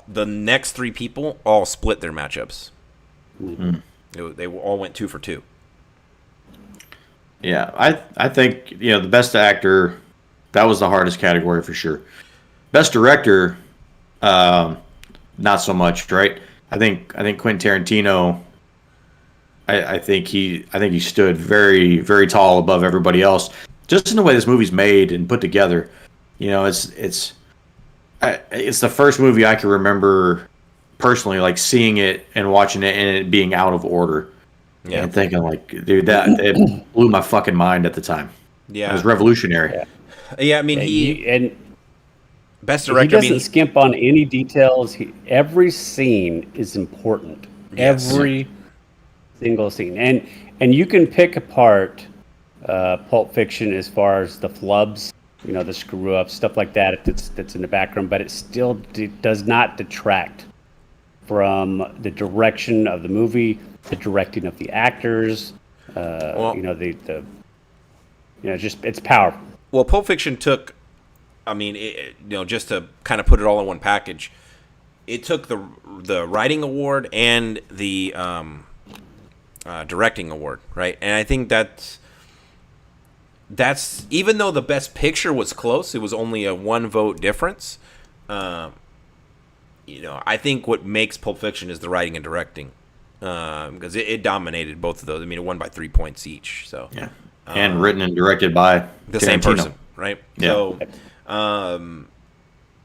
The next 3 people all split their matchups. Mm-hmm. They all went 2 for 2.
Yeah, I think the best actor, that was the hardest category for sure. Best director, not so much, right? I think Quentin Tarantino. I think he stood very, very tall above everybody else, just in the way this movie's made and put together. It's the first movie I can remember personally, like, seeing it and watching it and it being out of order. Yeah. And thinking, like, dude, it blew my fucking mind at the time. Yeah. It was revolutionary.
Yeah, I mean, best director.
He doesn't skimp on any details. Every scene is important. Yes. Every single scene. And you can pick apart Pulp Fiction as far as the flubs, the screw-ups, stuff like that that's in the background, but it still does not detract from the direction of the movie, the directing of the actors, it's powerful.
Well, Pulp Fiction took, just to kind of put it all in one package, it took the writing award and the directing award, right? And I think that's even though the best picture was close, it was only a 1 vote difference. I think what makes Pulp Fiction is the writing and directing. Because it dominated both of those. I mean, it won by 3 points each. So
yeah, and written and directed by
the
Tarantino.
Same person, right?
Yeah.
So,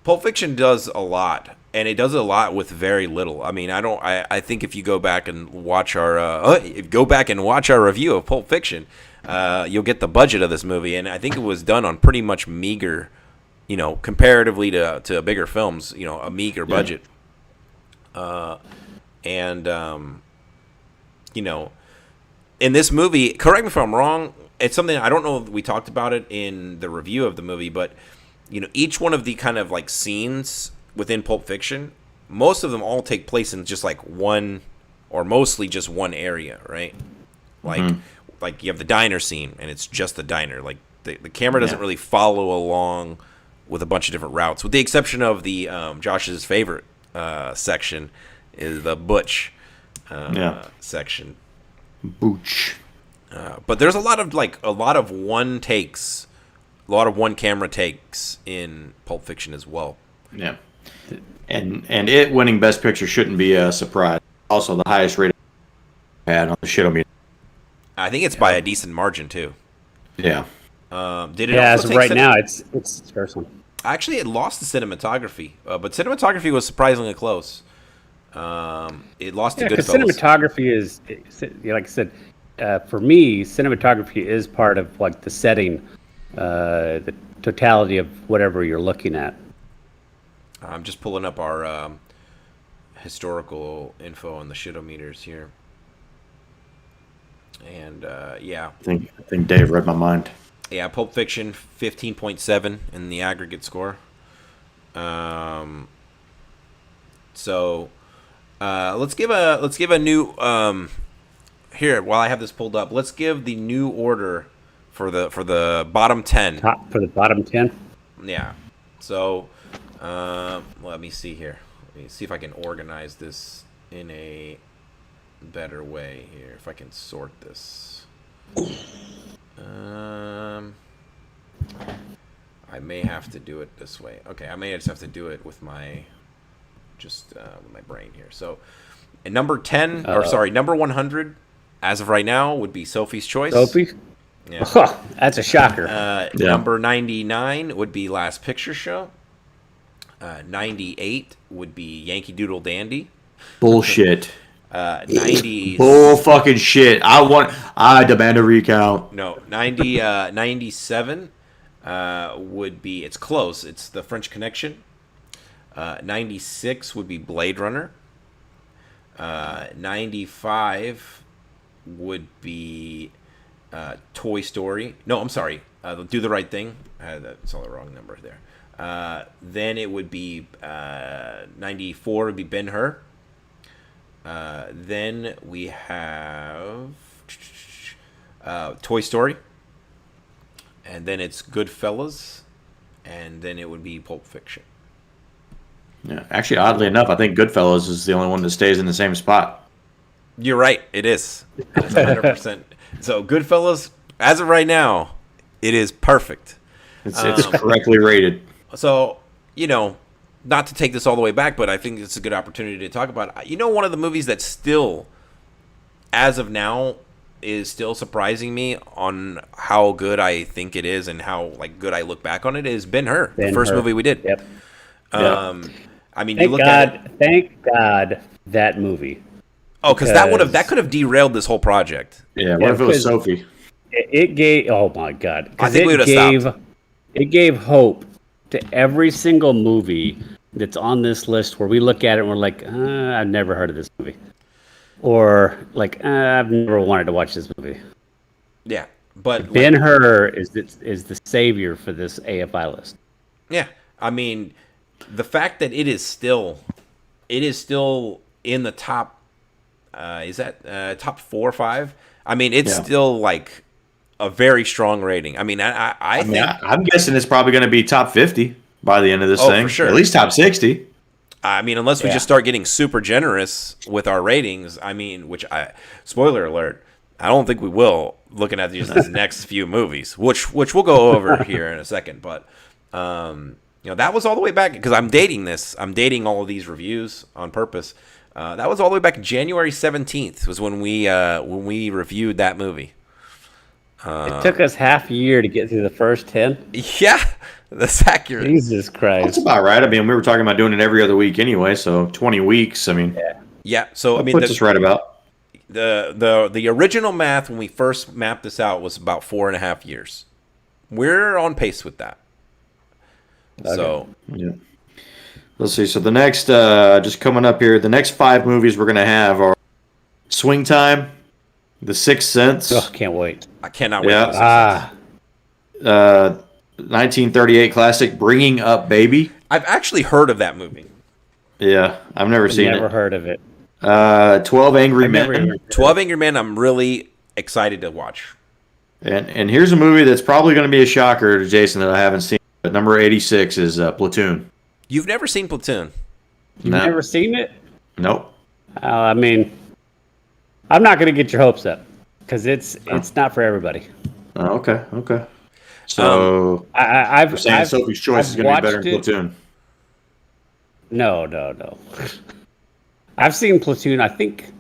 Pulp Fiction does a lot, and it does a lot with very little. I mean, I think if you go back and watch our review of Pulp Fiction, you'll get the budget of this movie, and I think it was done on pretty much meager, comparatively to bigger films, a meager budget. In this movie, correct me if I'm wrong, it's something I don't know if we talked about it in the review of the movie, but each one of the kind of like scenes within Pulp Fiction, most of them all take place in just like one, or mostly just one area, right? Like you have the diner scene, and it's just the diner. Like the camera doesn't really follow along with a bunch of different routes, with the exception of the Josh's favorite section is the Butch section.
Booch.
But there's a lot of one takes, a lot of one camera takes in Pulp Fiction as well.
Yeah, and it winning Best Picture shouldn't be a surprise. Also, the highest rated had on the Shitometer.
I think it's by a decent margin too.
Yeah.
Did it?
Yeah,
also
as of
take
right now, it's the first one.
Actually, it lost the cinematography, but cinematography was surprisingly close. It lost to
because
Goodfellas.
cinematography is, like I said, for me, cinematography is part of like the setting, the totality of whatever you're looking at.
I'm just pulling up our historical info on the Shitometers here, and
I think Dave read my mind.
Yeah, Pulp Fiction 15.7 in the aggregate score. So let's give a new here while I have this pulled up. Let's give the new order for the bottom 10.
Top for the bottom 10.
Yeah. So let me see here. Let me see if I can organize this in a better way here. If I can sort this. I may have to do it this way. Okay, I may just have to do it with my brain here. So, and number 10, number 100, as of right now, would be Sophie's Choice.
Sophie?
Yeah.
Oh, that's a shocker.
Number 99 would be Last Picture Show. 98 would be Yankee Doodle Dandy.
Bullshit.
90
bull fucking shit. I demand a recount.
No, 97 would be, it's close, it's The French Connection. 96 would be Blade Runner. 95 would be Toy Story. No, I'm sorry, Do the Right Thing. That's all the wrong number there. Then it would be 94 would be Ben-Hur. Then we have Toy Story, and then it's Goodfellas, and then it would be Pulp Fiction.
Yeah, actually, oddly enough, I think Goodfellas is the only one that stays in the same spot.
You're right, it is. It's 100%. So Goodfellas, as of right now, it is perfect.
It's correctly rated.
So, not to take this all the way back, but I think it's a good opportunity to talk about it. One of the movies that still, as of now, is still surprising me on how good I think it is and how good I look back on it is Ben-Hur, the first movie we did.
Yep.
I mean,
thank God that movie.
Oh, because that could have derailed this whole project.
Yeah, what if it was Sophie?
It gave. Oh my God!
I think we would have stopped.
It gave hope to every single movie that's on this list where we look at it and we're like, I've never heard of this movie. Or I've never wanted to watch this movie.
Yeah, but
Ben-Hur is the savior for this AFI list.
Yeah, I mean, the fact that it is still in the top, is that top 4 or 5? I mean, it's still a very strong rating. I mean, I think
I'm guessing it's probably going to be top 50 by the end of this thing.
For sure.
At least top 60.
I mean, unless we just start getting super generous with our ratings. I mean, spoiler alert, I don't think we will. Looking at these next few movies, which we'll go over here in a second, but that was all the way back because I'm dating this. I'm dating all of these reviews on purpose. That was all the way back January 17th was when we reviewed that movie.
It took us half a year to get through the first 10.
Yeah, that's accurate.
Jesus Christ.
That's about right. I mean, we were talking about doing it every other week anyway, so 20 weeks. I mean,
yeah. So I mean,
puts us right about
the original math when we first mapped this out was about 4.5 years. We're on pace with that. Okay. So
yeah. Let's see. So the next, just coming up here, the next 5 movies we're gonna have are Swing Time, The Sixth Sense.
Oh, can't wait.
I cannot wait.
1938 classic, Bringing Up Baby.
I've actually heard of that movie.
Yeah, I've never seen
Never
it.
heard of it.
12 Angry
I've never
Men.
even-
12 Angry Men, I'm really excited to watch.
And here's a movie that's probably going to be a shocker to Jason that I haven't seen. But number 86 is Platoon.
You've never seen Platoon?
You've
No.
never seen it?
Nope.
I mean, I'm not going to get your hopes up because it's not for everybody.
Oh, okay. So
I've
you're saying
I've-
Sophie's Choice
I've
is going to be better
watched
than
it.
Platoon.
No. I've seen Platoon, I think,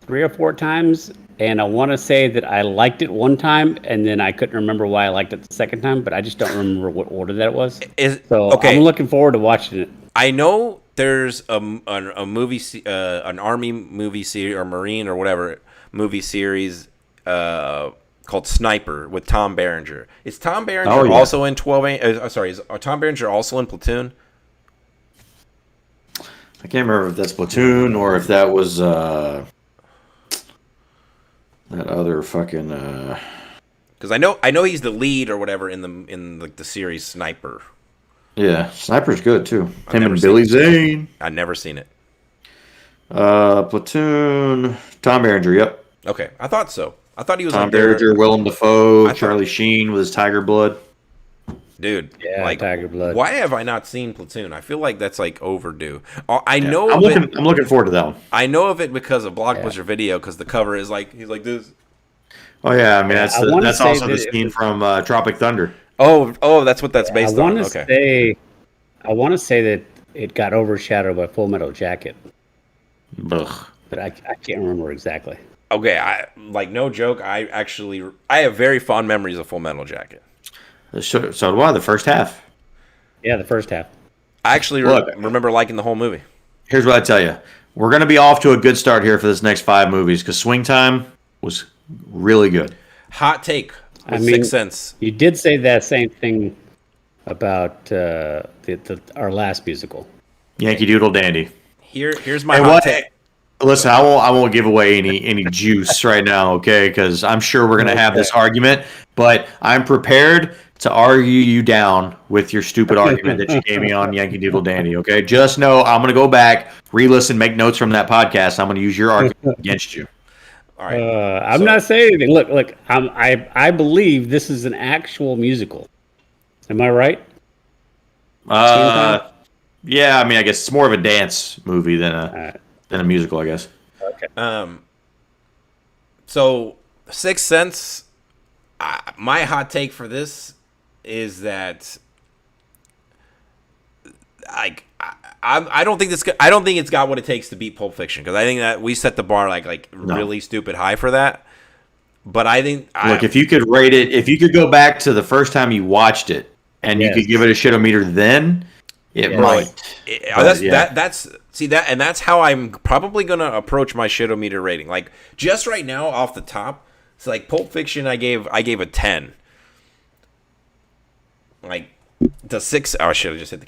3 or 4 times, and I want to say that I liked it one time, and then I couldn't remember why I liked it the second time, but I just don't remember what order that was. So
Okay.
I'm looking forward to watching it.
I know there's a movie, an army movie series or Marine or whatever movie series called Sniper with Tom Berenger. Is Tom Berenger
Oh, yeah.
also in 12? Is Tom Berenger also in Platoon?
I can't remember if that's Platoon or if that was that other fucking.
Because I know he's the lead or whatever in the series Sniper.
Yeah, Sniper's good too. Him
never
and
seen
Billy
it.
Zane.
I've never seen it.
Platoon. Tom Berenger. Yep.
Okay, I thought so. I thought he was
Tom
up there.
Berenger, Willem Dafoe,
I thought-
Charlie Sheen with his tiger blood.
Dude,
Yeah,
like,
Tiger Blood.
why have I not seen Platoon? I feel like that's like overdue. I know
I'm
of
looking.
it.
I'm looking forward to that one.
I know of it because of Blockbuster Video, because the cover is like he's like this.
Oh yeah, I mean that's
I wanna
that's
say
also the
that it
scene
was-
from Tropic Thunder.
Oh, that's what that's based
I
on.
want to
Okay.
say, I want to say that it got overshadowed by Full Metal Jacket,
Ugh.
but I can't remember exactly.
Okay, I like no joke. I have very fond memories of Full Metal Jacket.
So do I. The first half.
Yeah, the first half.
I actually
Look.
remember liking the whole movie.
Here's what I tell you. We're going to be off to a good start here for this next 5 movies because Swing Time was really good.
Hot take with
I mean-
Sixth Sense.
You did say that same thing about our last musical.
Yankee Doodle Dandy.
Here's my
And
hot
what?
take.
Listen, I won't give away any juice right now, okay? Because I'm sure we're going to have this argument, but I'm prepared to argue you down with your stupid argument that you gave me on Yankee Doodle Dandy, okay? Just know I'm going to go back, re-listen, make notes from that podcast. I'm going to use your argument against you.
All right.
I'm not saying anything. Look. I believe this is an actual musical. Am I right?
Yeah, I mean, I guess it's more of a dance movie than a musical, I guess.
So, Sixth Sense, my hot take for this is that I don't think I don't think it's got what it takes to beat Pulp Fiction, because I think that we set the bar like really stupid high for that. But I think
Look, if you could rate it, if you could go back to the first time you watched it and you
Yes.
could give it a shitometer, then it
Yes.
might.
that's how I'm probably gonna approach my shitometer rating. Like just right now off the top, it's like Pulp Fiction. I gave a 10. Like the six. Oh, I should have just hit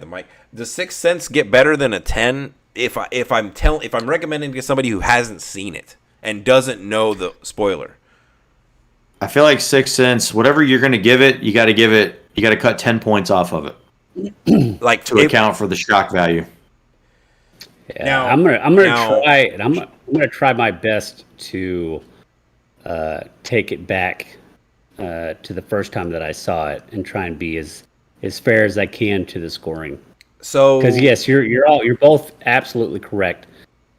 the mic. Does Sixth Sense get better than a 10 if I'm recommending to somebody who hasn't seen it and doesn't know the spoiler?
I feel like Sixth Sense, whatever you're going to give it, you got to cut 10 points off of it
Like
to account for the shock value.
Yeah,
Now-
I'm gonna
now-
try, and I'm gonna try my best to take it back to the first time that I saw it and try and be as fair as I can to the scoring.
So
Because yes, you're both absolutely correct.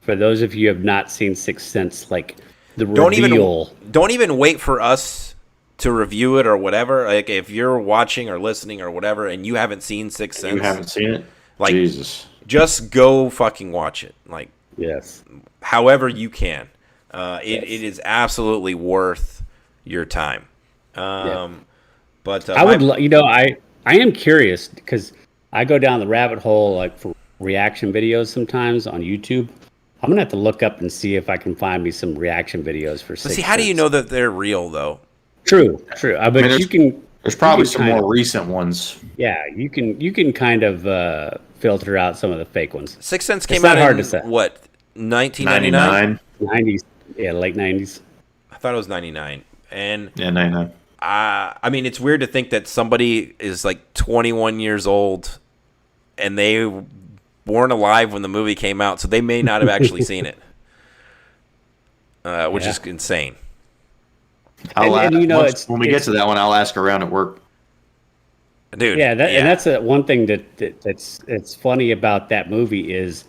For those of you who have not seen Sixth Sense, like the reveal.
don't even wait for us to review it or whatever. Like if you're watching or listening or whatever and you haven't seen Sixth Sense,
You haven't seen it?
Like-
Jesus.
just go fucking watch it. Like
Yes.
however you can. It is absolutely worth your time. But
I would, I am curious because I go down the rabbit hole like for reaction videos sometimes on YouTube. I'm gonna have to look up and see if I can find me some reaction videos for.
But
Sixth
see, how do you
Sense.
know that they're real though?
True. But
there's-
you can.
There's probably
you can
some
kind
more recent ones.
Yeah, you can kind of filter out some of the fake ones.
Sixth Sense came
not
out
hard
in
to say.
what 1999?
99.
90s, yeah, late 90s.
I thought it was 99. And
Yeah, 99.
I mean, it's weird to think that somebody is like 21 years old and they weren't alive when the movie came out, so they may not have actually seen it, which is insane.
And you know, when we get to that one, I'll ask around at work.
Dude,
and that's one thing that's funny about that movie is,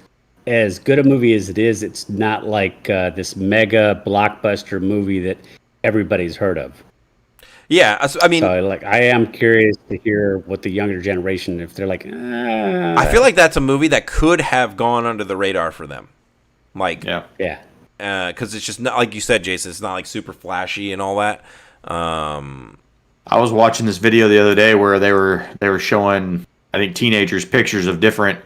as good a movie as it is, it's not like this mega blockbuster movie that everybody's heard of.
Yeah, I mean,
so like, I am curious to hear what the younger generation, if they're like,
I feel like that's a movie that could have gone under the radar for them, like,
yeah,
because it's just not like you said, Jason. It's not like super flashy and all that.
I was watching this video the other day where they were showing, I think, teenagers pictures of different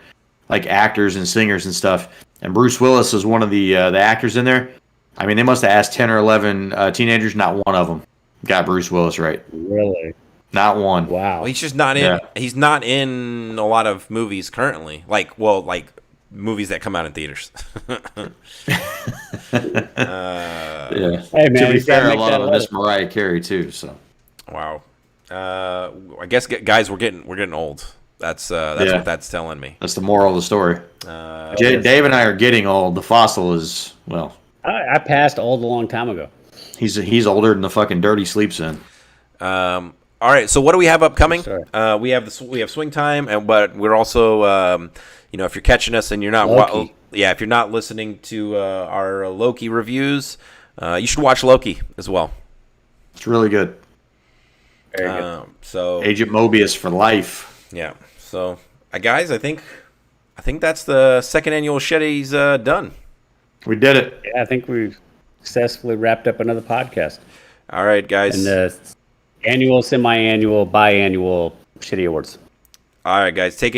like actors and singers and stuff, and Bruce Willis is one of the actors in there. I mean, they must have asked 10 or 11 teenagers, not one of them got Bruce Willis right.
Really?
Not one.
Wow.
Well, he's just not in. Yeah. He's not in a lot of movies currently. Like movies that come out in theaters.
Yeah.
Hey man,
to be fair, a lot of this Mariah Carey too. So.
Wow. I guess guys, we're getting old. That's what that's telling me.
That's the moral of the story. Dave and I are getting old. The fossil is, well.
I passed old a long time ago.
He's older than the fucking dirt he sleeps in.
All right, so what do we have upcoming? We have Swing Time, but we're also if you're catching us and you're not if you're not listening to our Loki reviews, you should watch Loki as well.
It's really good.
Very good.
So
Agent Mobius for life.
Yeah. So guys, I think that's the second annual Shetty's done.
We did it.
Yeah, I think we've successfully wrapped up another podcast.
All right, guys.
And the annual, semi-annual, biannual Shitty Awards.
All right, guys. Take